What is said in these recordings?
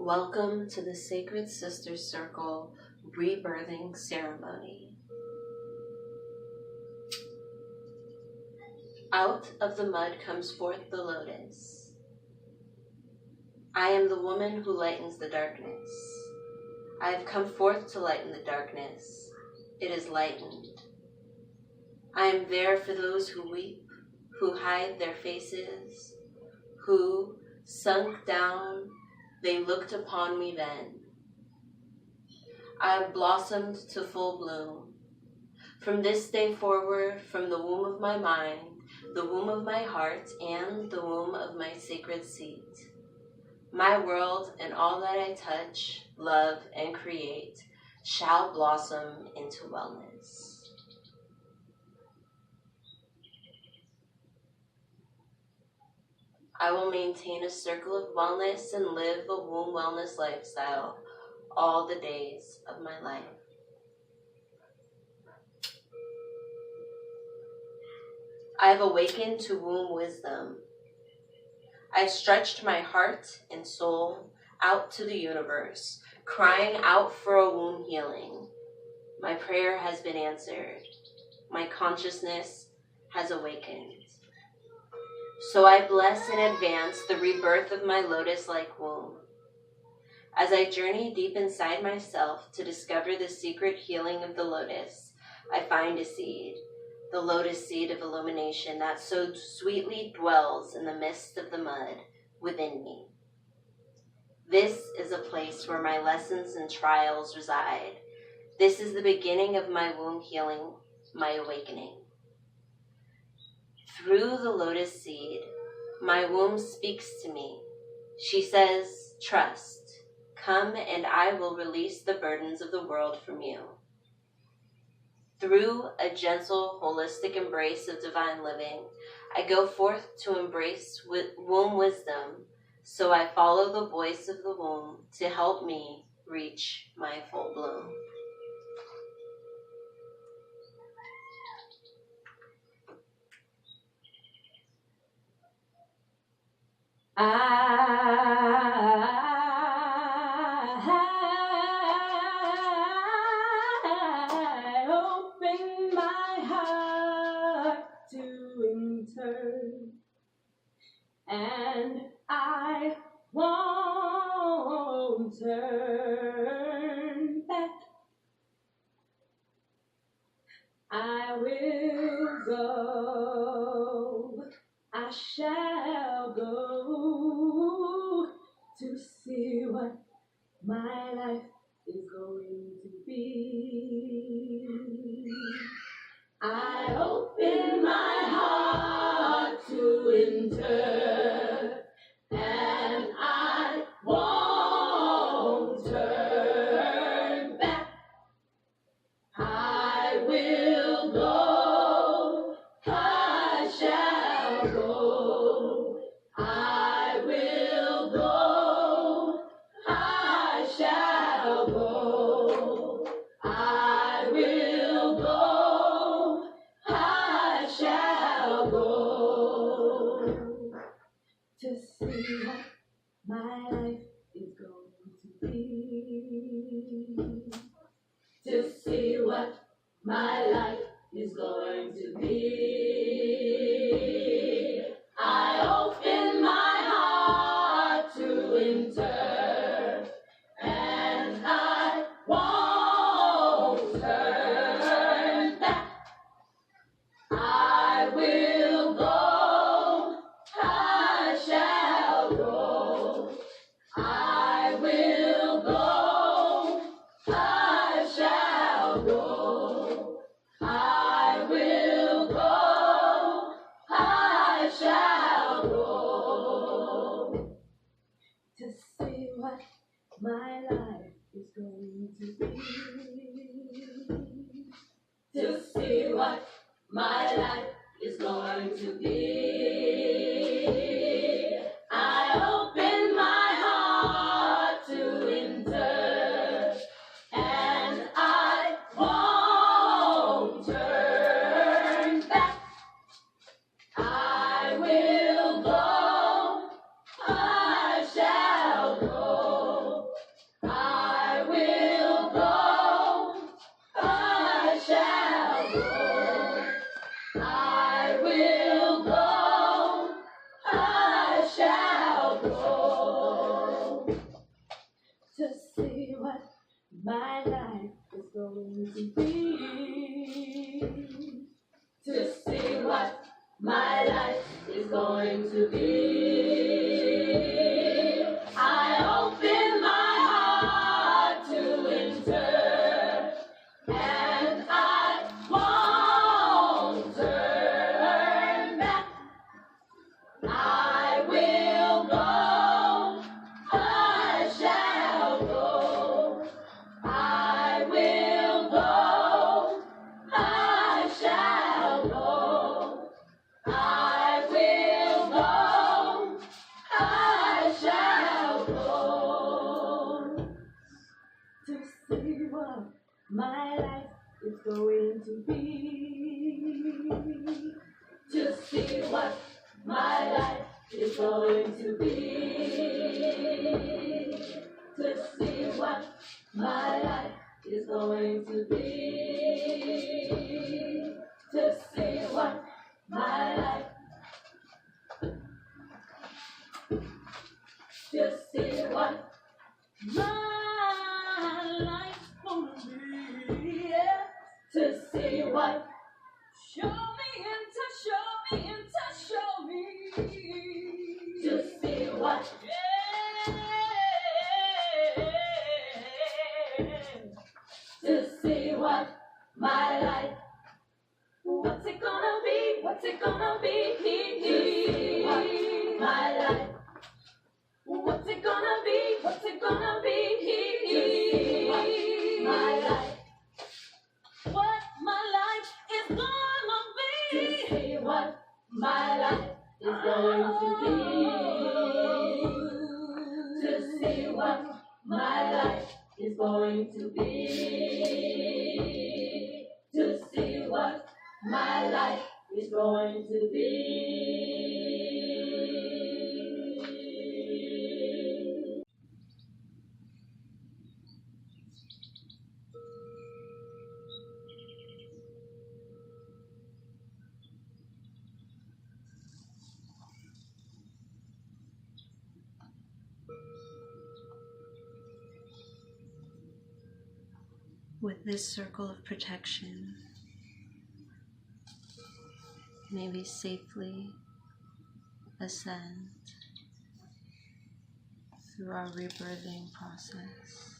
Welcome to the Sacred Sisters Circle Rebirthing Ceremony. Out of the mud comes forth the lotus. I am the woman who lightens the darkness. I have come forth to lighten the darkness. It is lightened. I am there for those who weep, who hide their faces, who, sunk down, they looked upon me then. I have blossomed to full bloom. From this day forward, from the womb of my mind, the womb of my heart, and the womb of my sacred seat, my world and all that I touch, love, and create shall blossom into wellness. I will maintain a circle of wellness and live a womb wellness lifestyle all the days of my life. I have awakened to womb wisdom. I stretched my heart and soul out to the universe, crying out for a womb healing. My prayer has been answered. My consciousness has awakened. So I bless in advance the rebirth of my lotus-like womb. As I journey deep inside myself to discover the secret healing of the lotus, I find a seed, the lotus seed of illumination that so sweetly dwells in the midst of the mud within me. This is a place where my lessons and trials reside. This is the beginning of my womb healing, my awakening. Through the lotus seed, my womb speaks to me. She says, trust, come and I will release the burdens of the world from you. Through a gentle, holistic embrace of divine living, I go forth to embrace womb wisdom, so I follow the voice of the womb to help me reach my full bloom. I open my heart to enter, and I won't turn back. I will go, I shall go to see what my life is going to be. I open my heart to enter, and I won't turn back. I will go, I shall go. I will go, I shall go. I will go, I shall go. To see what my life is going to be. To see what my life is going to be. I open my heart to enter, and I won't turn back. I will go, I shall go. I will go, I shall go. I will go, I shall go. To see what my life is going to be. To see what my life is going to be. I open my heart to enter, and I won't turn back. I will go, I shall go. life is going to be. I open my heart to enter, and I won't turn back. I will go, I shall go. I will go, I shall go. I will go, I shall go. To see what my life is going to be. To see what my life is going to be. To see what my life is going to be. To see what my life. To see what my life's gonna be. Yeah. To see what. Show me and to show me and to show me. To see what. To see what my life. What's it gonna be? What's it gonna be? To see what my life. What's it gonna be? What's it gonna be? To see what my life. What my life is gonna be. To see what my life is going to be. To see what my life is going to be. To see what my life is going to be. With this circle of protection, may we safely ascend through our rebirthing process.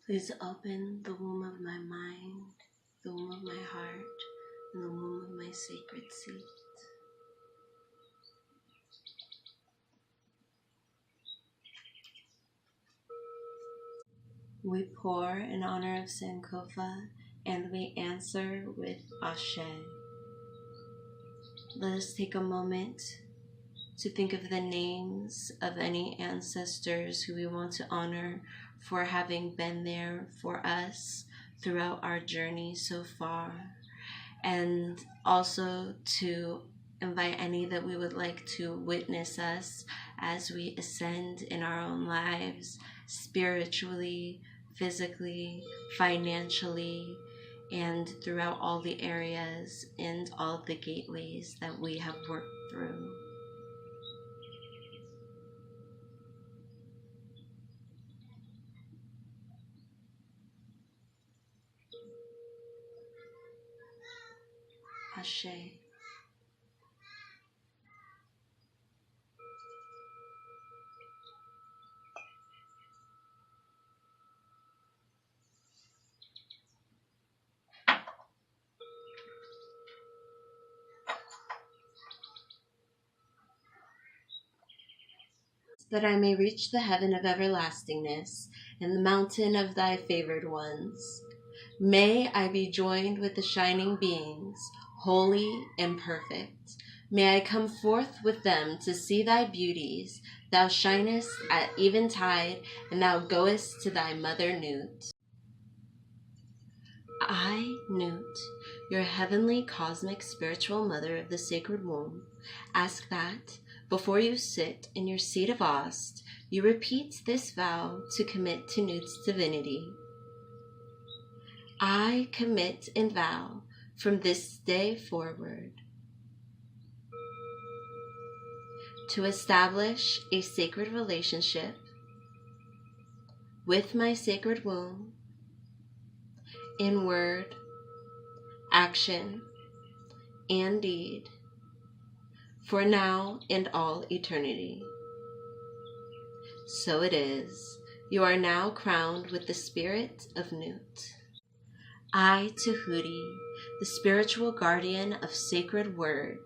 Please open the womb of my mind, the womb of my heart, and the womb of my sacred seat. We pour in honor of Sankofa, and we answer with Ashe. Let us take a moment to think of the names of any ancestors who we want to honor for having been there for us throughout our journey so far, and also to invite any that we would like to witness us as we ascend in our own lives, spiritually, physically, financially, and throughout all the areas and all the gateways that we have worked through. Ashe. That I may reach the heaven of everlastingness and the mountain of thy favored ones. May I be joined with the shining beings, holy and perfect. May I come forth with them to see thy beauties. Thou shinest at eventide, and thou goest to thy mother Nut. I, Nut, your heavenly cosmic spiritual mother of the sacred womb, ask that, before you sit in your seat of Ost, you repeat this vow to commit to Nut's divinity. I commit and vow from this day forward to establish a sacred relationship with my sacred womb in word, action, and deed, for now and all eternity. So it is. You are now crowned with the spirit of Nut. I, Tahuti, the spiritual guardian of sacred word,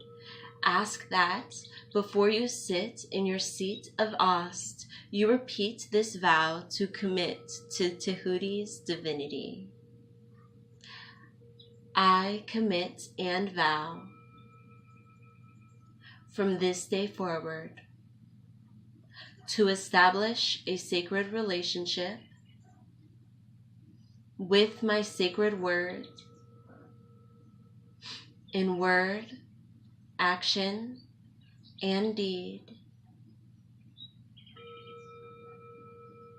ask that, before you sit in your seat of Ost, you repeat this vow to commit to Tahuti's divinity. I commit and vow from this day forward to establish a sacred relationship with my sacred word in word, action, and deed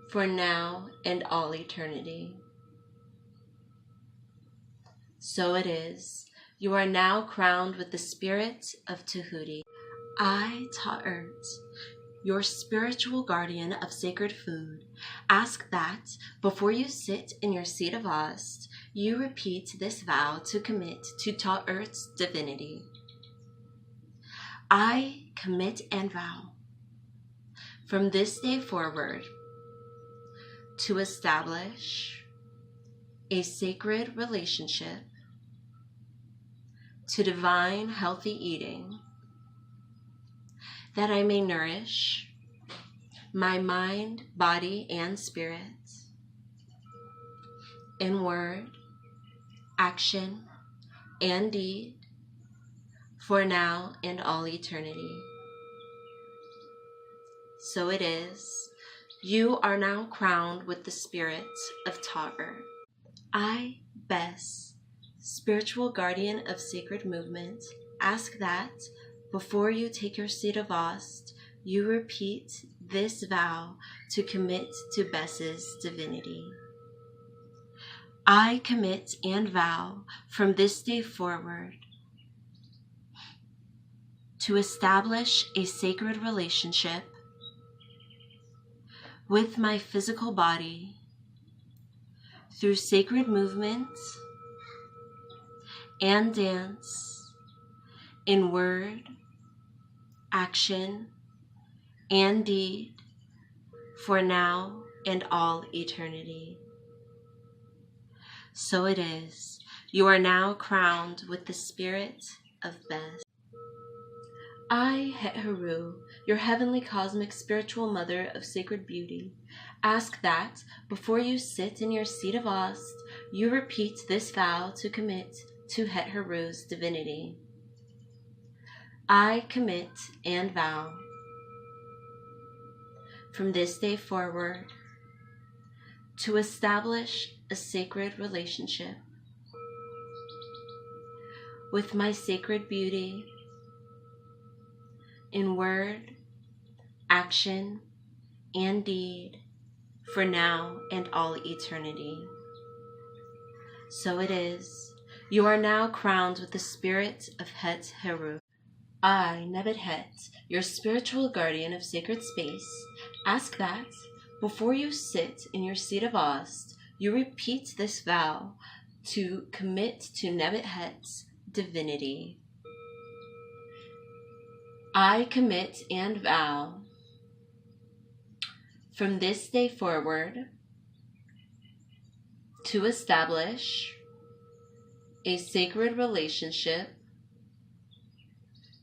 for now and all eternity. So it is. You are now crowned with the spirit of Tahuti. I, Ta'ert, your spiritual guardian of sacred food, ask that, before you sit in your seat of Ost, you repeat this vow to commit to Ta'ert's divinity. I commit and vow, from this day forward, to establish a sacred relationship to divine healthy eating, that I may nourish my mind, body, and spirit in word, action, and deed for now and all eternity. So it is. You are now crowned with the spirit of Ta'er. I, Bess, spiritual guardian of sacred movement, ask that, before you take your seat of Ost, you repeat this vow to commit to Bess's divinity. I commit and vow from this day forward to establish a sacred relationship with my physical body through sacred movements and dance in word, action, and deed for now and all eternity. So it is. You are now crowned with the spirit of Beth. I, Het-Heru, your heavenly cosmic spiritual mother of sacred beauty, ask that, before you sit in your seat of Ost, you repeat this vow to commit to Het-Heru's divinity. I commit and vow, from this day forward, to establish a sacred relationship with my sacred beauty in word, action, and deed, for now and all eternity. So it is. You are now crowned with the spirit of Het-Heru. I, Nebuchadnezzar, your spiritual guardian of sacred space, ask that, before you sit in your seat of Ost, you repeat this vow to commit to Nebuchadnezzar's divinity. I commit and vow, from this day forward, to establish a sacred relationship,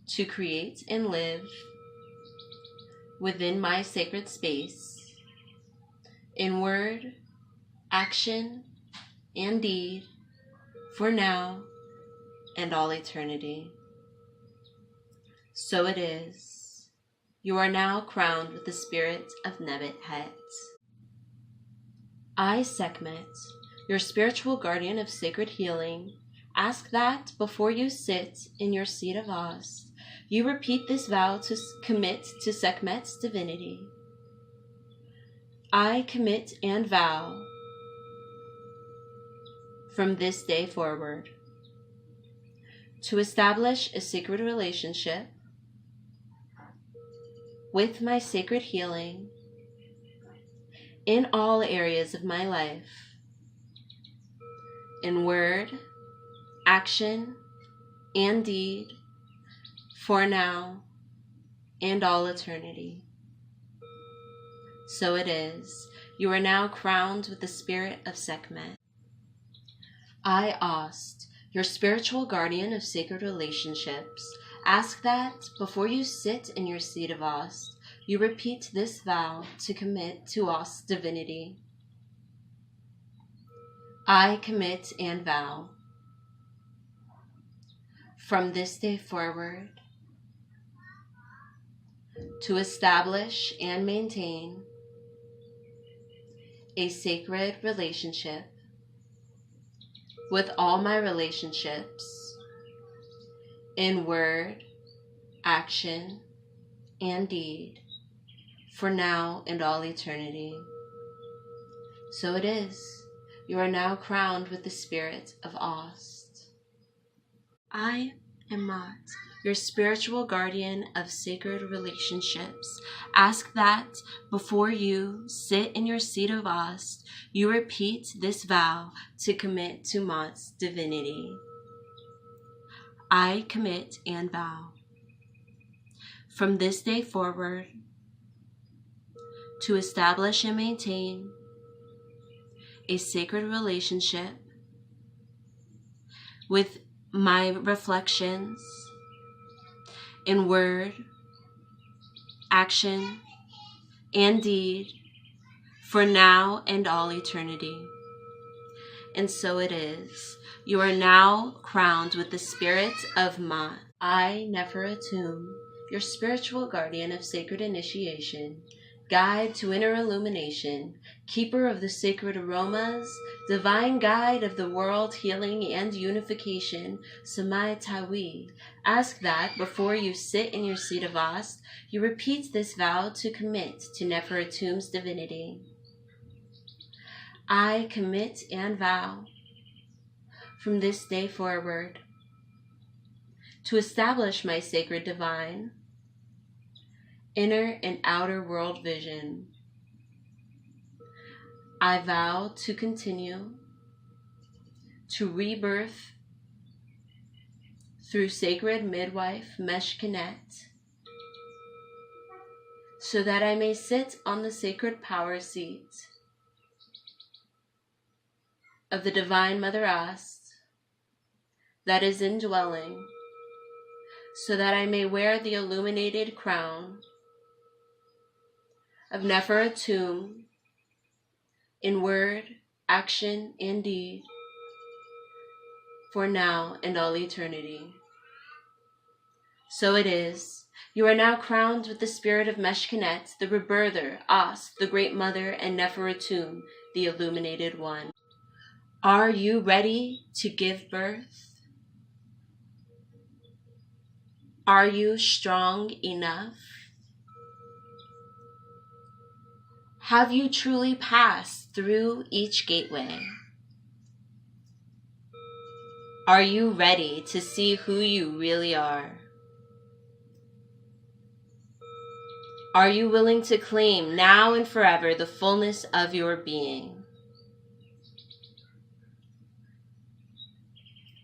to create and live within my sacred space, in word, action, and deed, for now and all eternity. So it is. You are now crowned with the spirit of Nebuchadnezzar. I, Sekhmet, your spiritual guardian of sacred healing, ask that, before you sit in your seat of Ost, you repeat this vow to commit to Sekhmet's divinity. I commit and vow, from this day forward, to establish a sacred relationship with my sacred healing in all areas of my life, in word, action, and deed, for now and all eternity. So it is. You are now crowned with the spirit of Sekhmet. I, Ost, your spiritual guardian of sacred relationships, ask that, before you sit in your seat of Ost, you repeat this vow to commit to Ost's divinity. I commit and vow, from this day forward, to establish and maintain a sacred relationship with all my relationships in word, action, and deed, for now and all eternity. So it is. You are now crowned with the spirit of Ost. I am Mot, your spiritual guardian of sacred relationships. Ask that, before you sit in your seat of Ost, you repeat this vow to commit to Mot's divinity. I commit and vow, from this day forward, to establish and maintain a sacred relationship with my reflections in word, action, and deed, for now and all eternity. And so it is. You are now crowned with the spirit of Mot. I, Neferatum, your spiritual guardian of sacred initiation, guide to inner illumination, keeper of the sacred aromas, divine guide of the world healing and unification, Samai Tawi, ask that, before you sit in your seat of Ost, you repeat this vow to commit to Neferatum's divinity. I commit and vow, from this day forward, to establish my sacred divine, inner and outer world vision. I vow to continue to rebirth through sacred midwife Meshkinet, so that I may sit on the sacred power seat of the Divine Mother Ast that is indwelling, so that I may wear the illuminated crown of Neferatum in word, action, and deed, for now and all eternity. So it is. You are now crowned with the spirit of Meshkanet, the Rebirther, Ast, the Great Mother, and Neferatum, the Illuminated One. Are you ready to give birth? Are you strong enough? Have you truly passed through each gateway? Are you ready to see who you really are? Are you willing to claim now and forever the fullness of your being?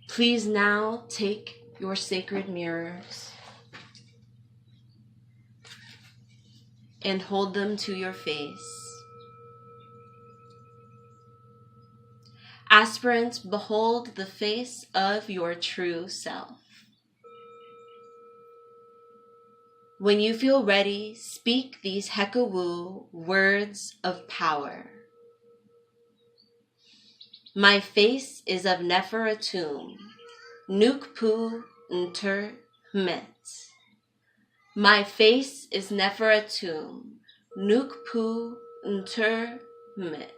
Please now take your sacred mirrors and hold them to your face. Aspirants, behold the face of your true self. When you feel ready, speak these Hekawu words of power. My face is of Neferatum, Nukpu Nter Met. My face is Neferatum, Nukpu Nter Met.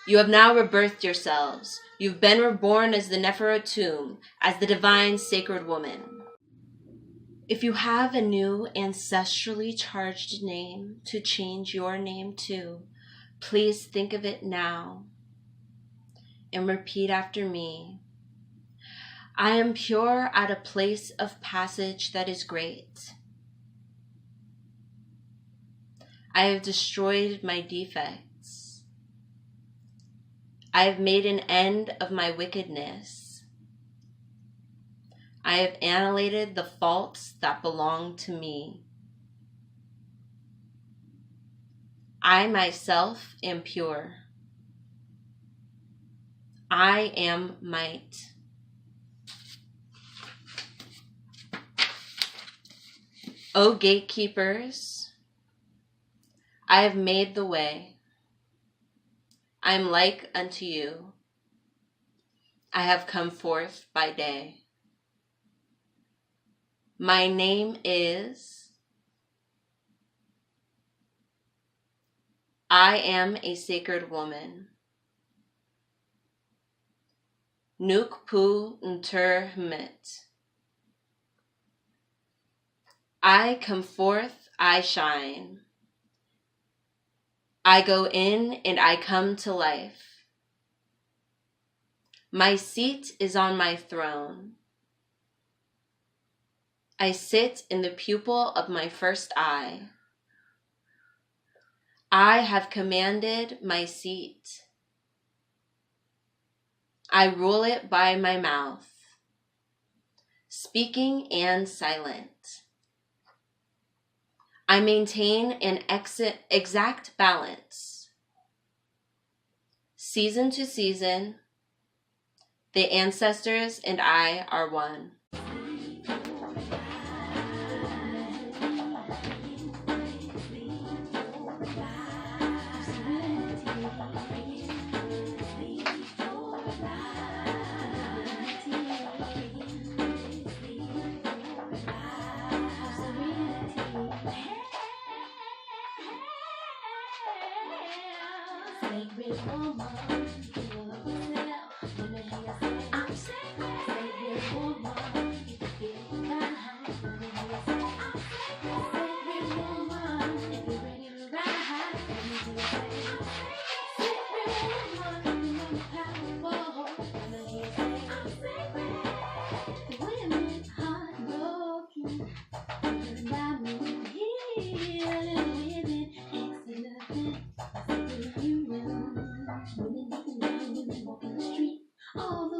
You have now rebirthed yourselves. You've been reborn as the Neferatum, as the divine sacred woman. If you have a new ancestrally charged name to change your name to, please think of it now and repeat after me. I am pure at a place of passage that is great. I have destroyed my defects. I have made an end of my wickedness. I have annihilated the faults that belong to me. I myself am pure. I am might. O gatekeepers, I have made the way. I am like unto you. I have come forth by day. My name is, I am a sacred woman. Nukpu Nter Met. I come forth, I shine. I go in and I come to life. My seat is on my throne. I sit in the pupil of my first eye. I have commanded my seat. I rule it by my mouth, speaking and silent. I maintain an exact balance. Season to season, the ancestors and I are one. Sacred woman, I'm sacred woman. If you feel that high, sacred woman. If you're ready to ride, sacred woman. I'm powerful. I'm sacred. Women heartbroken, and I'm healing women, excellent. Women walking the street, all the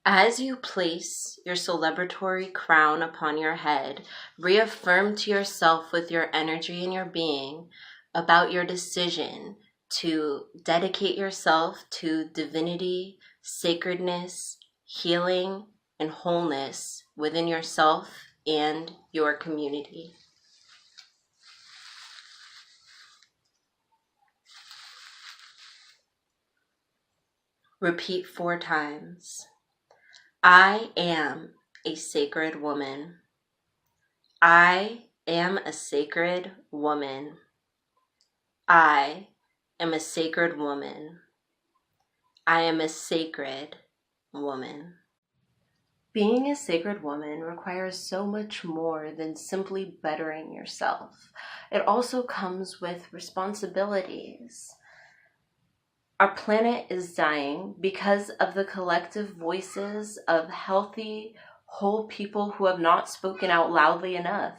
As you place your celebratory crown upon your head, reaffirm to yourself with your energy and your being about your decision to dedicate yourself to divinity, sacredness, healing, and wholeness within yourself and your community. Repeat 4 times. I am a sacred woman. I am a sacred woman. I am a sacred woman. I am a sacred woman. Being a sacred woman requires so much more than simply bettering yourself. It also comes with responsibilities. Our planet is dying because of the collective voices of healthy, whole people who have not spoken out loudly enough.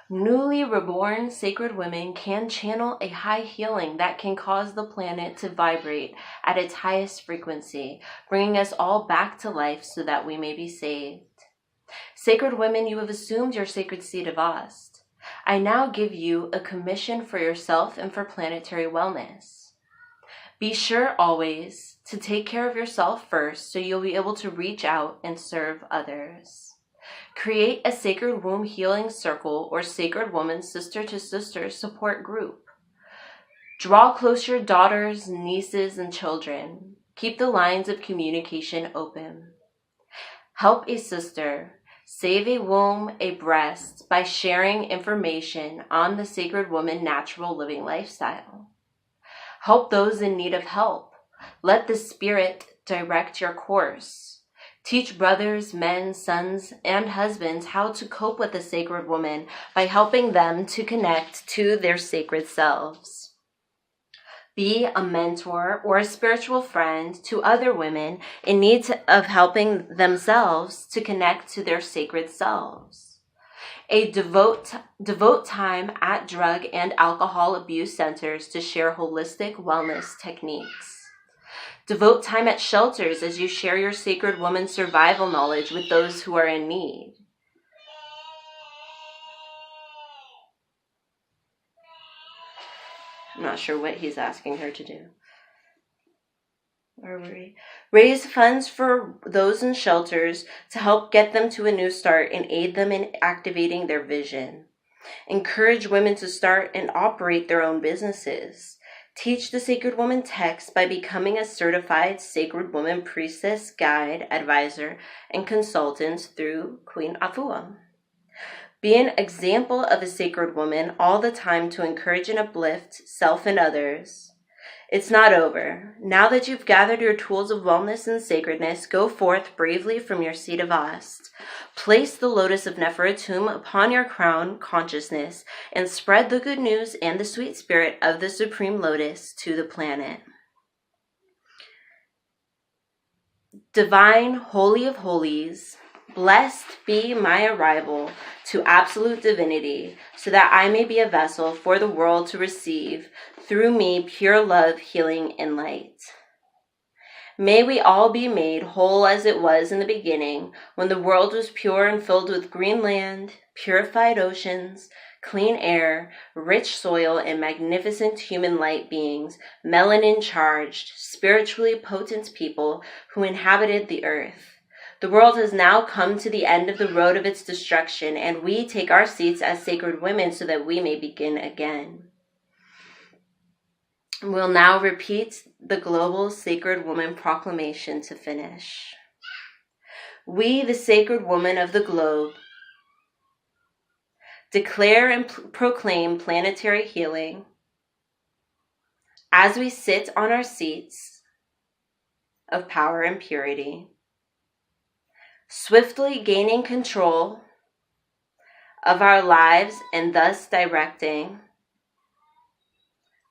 Newly reborn sacred women can channel a high healing that can cause the planet to vibrate at its highest frequency, bringing us all back to life so that we may be saved. Sacred women, you have assumed your sacred seat of Ast. I now give you a commission for yourself and for planetary wellness. Be sure always to take care of yourself first so you'll be able to reach out and serve others. Create a Sacred Womb Healing Circle or Sacred Woman Sister to Sister support group. Draw close your daughters, nieces, and children. Keep the lines of communication open. Help a sister. Save a womb, a breast by sharing information on the Sacred Woman natural living lifestyle. Help those in need of help. Let the Spirit direct your course. Teach brothers, men, sons, and husbands how to cope with the sacred woman by helping them to connect to their sacred selves. Be a mentor or a spiritual friend to other women in need of helping themselves to connect to their sacred selves. Devote time at drug and alcohol abuse centers to share holistic wellness techniques. Devote time at shelters as you share your sacred woman survival knowledge with those who are in need. I'm not sure what he's asking her to do. Raise funds for those in shelters to help get them to a new start and aid them in activating their vision. Encourage women to start and operate their own businesses. Teach the Sacred Woman text by becoming a certified Sacred Woman priestess, guide, advisor, and consultant through Queen Afua. Be an example of a sacred woman all the time to encourage and uplift self and others. It's not over. Now that you've gathered your tools of wellness and sacredness, go forth bravely from your seat of Ast. Place the lotus of Neferutum upon your crown consciousness and spread the good news and the sweet spirit of the Supreme Lotus to the planet. Divine Holy of Holies, blessed be my arrival to absolute divinity, so that I may be a vessel for the world to receive through me pure love, healing, and light. May we all be made whole as it was in the beginning, when the world was pure and filled with green land, purified oceans, clean air, rich soil, and magnificent human light beings, melanin-charged, spiritually potent people who inhabited the earth. The world has now come to the end of the road of its destruction, and we take our seats as sacred women so that we may begin again. We'll now repeat the global Sacred Woman proclamation to finish. We, the sacred woman of the globe, declare and proclaim planetary healing as we sit on our seats of power and purity, swiftly gaining control of our lives and thus directing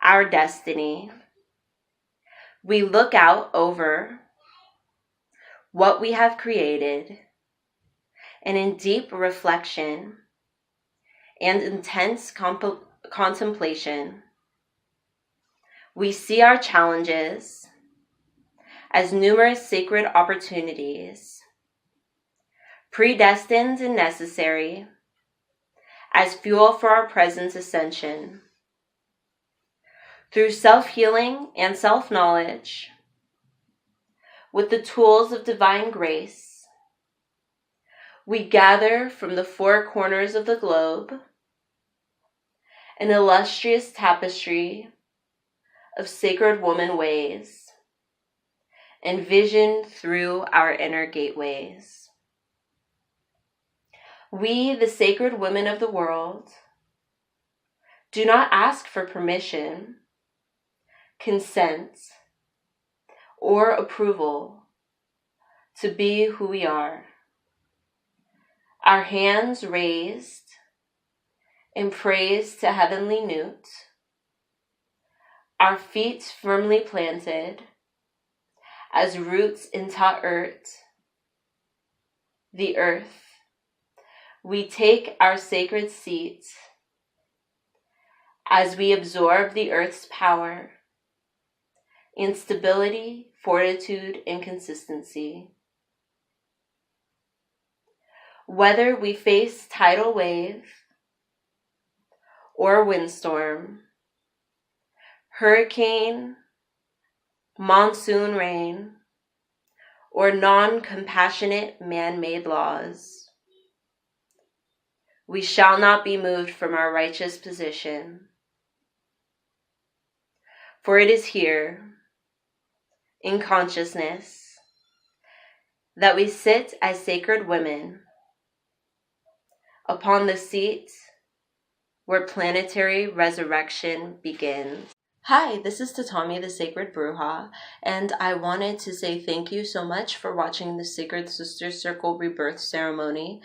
our destiny. We look out over what we have created, and in deep reflection and intense contemplation, we see our challenges as numerous sacred opportunities, predestined and necessary as fuel for our present ascension. Through self-healing and self-knowledge, with the tools of divine grace, we gather from the four corners of the globe an illustrious tapestry of sacred woman ways, envisioned through our inner gateways. We, the sacred women of the world, do not ask for permission, consent, or approval to be who we are. Our hands raised in praise to Heavenly Newt, our feet firmly planted as roots into the earth, we take our sacred seat as we absorb the earth's power in stability, fortitude, and consistency. Whether we face tidal wave or windstorm, hurricane, monsoon rain, or non-compassionate man-made laws, we shall not be moved from our righteous position. For it is here, in consciousness, that we sit as sacred women upon the seat where planetary resurrection begins. Hi, this is Tatami, the Sacred Bruja, and I wanted to say thank you so much for watching the Sacred Sisters Circle rebirth ceremony.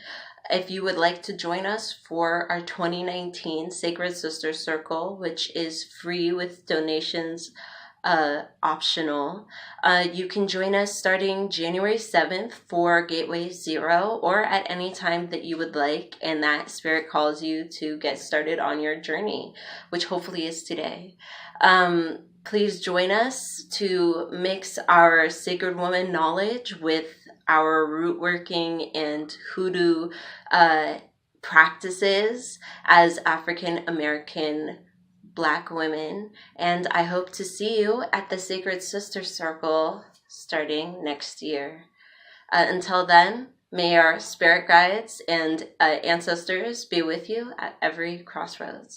If you would like to join us for our 2019 Sacred Sisters Circle, which is free with donations optional, you can join us starting January 7th for Gateway 0, or at any time that you would like and that Spirit calls you to get started on your journey, which hopefully is today. Please join us to mix our sacred woman knowledge with our root working and hoodoo practices as African American Black women, and I hope to see you at the Sacred Sister Circle starting next year. Until then, may our spirit guides and ancestors be with you at every crossroads.